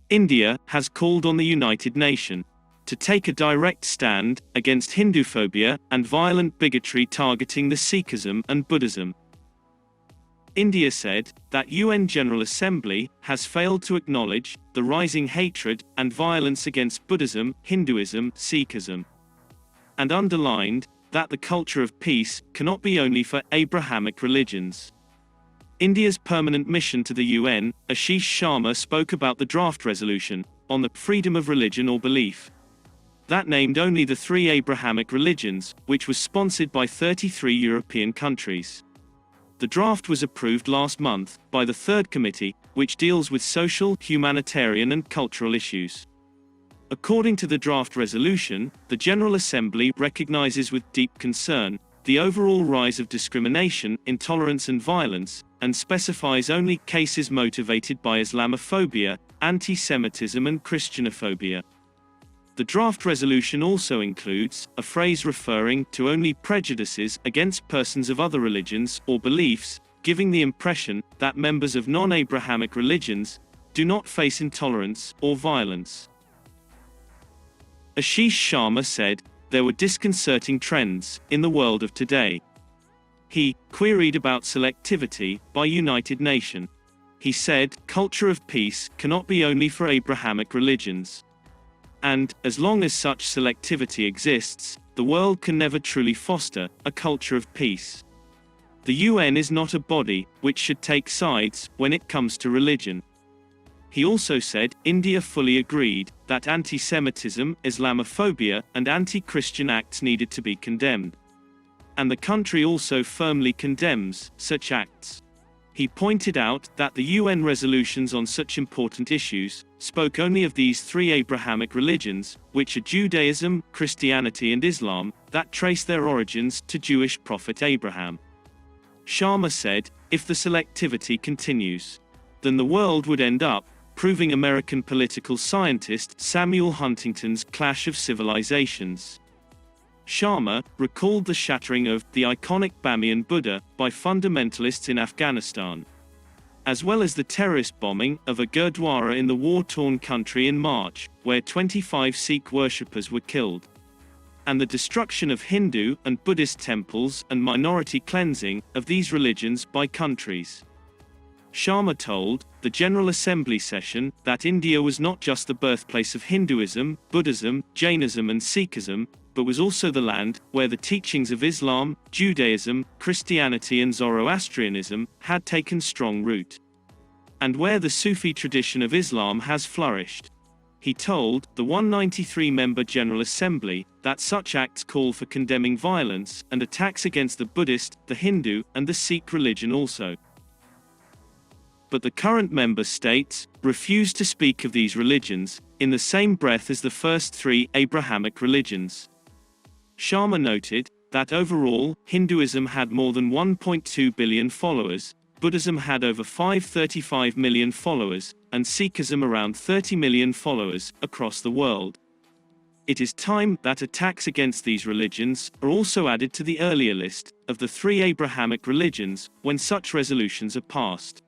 India has called on the United Nations to take a direct stand against Hinduphobia and violent bigotry targeting the Sikhism and Buddhism. India said that UN General Assembly has failed to acknowledge the rising hatred and violence against Buddhism, Hinduism, Sikhism, and underlined that the culture of peace cannot be only for Abrahamic religions. India's permanent mission to the UN, Ashish Sharma, spoke about the draft resolution on the freedom of religion or belief that named only the 3 Abrahamic religions, which was sponsored by 33 European countries. The draft was approved last month by the Third Committee, which deals with social, humanitarian and cultural issues. According to the draft resolution, the General Assembly recognizes with deep concern the overall rise of discrimination, intolerance and violence, and specifies only cases motivated by Islamophobia, anti-Semitism and Christianophobia. The draft resolution also includes a phrase referring to only prejudices against persons of other religions or beliefs, giving the impression that members of non-Abrahamic religions do not face intolerance or violence. Ashish Sharma said there were disconcerting trends in the world of today. He queried about selectivity by United Nations. He said, culture of peace cannot be only for Abrahamic religions. And, as long as such selectivity exists, the world can never truly foster a culture of peace. The UN is not a body which should take sides when it comes to religion. He also said India fully agreed that anti-Semitism, Islamophobia, and anti-Christian acts needed to be condemned. And the country also firmly condemns such acts. He pointed out that the UN resolutions on such important issues spoke only of these 3 Abrahamic religions, which are Judaism, Christianity and Islam, that trace their origins to Jewish prophet Abraham. Sharma said, if the selectivity continues, then the world would end up proving American political scientist Samuel Huntington's Clash of Civilizations. Sharma recalled the shattering of the iconic Bamiyan Buddha by fundamentalists in Afghanistan, as well as the terrorist bombing of a Gurdwara in the war-torn country in March, where 25 Sikh worshippers were killed, and the destruction of Hindu and Buddhist temples and minority cleansing of these religions by countries. Sharma told the General Assembly session that India was not just the birthplace of Hinduism, Buddhism, Jainism and Sikhism, but was also the land where the teachings of Islam, Judaism, Christianity and Zoroastrianism had taken strong root, and where the Sufi tradition of Islam has flourished. He told the 193-member General Assembly that such acts call for condemning violence and attacks against the Buddhist, the Hindu, and the Sikh religion also. But the current member states refused to speak of these religions in the same breath as the first 3 Abrahamic religions. Sharma noted that overall, Hinduism had more than 1.2 billion followers, Buddhism had over 535 million followers, and Sikhism around 30 million followers across the world. It is time that attacks against these religions are also added to the earlier list of the 3 Abrahamic religions when such resolutions are passed.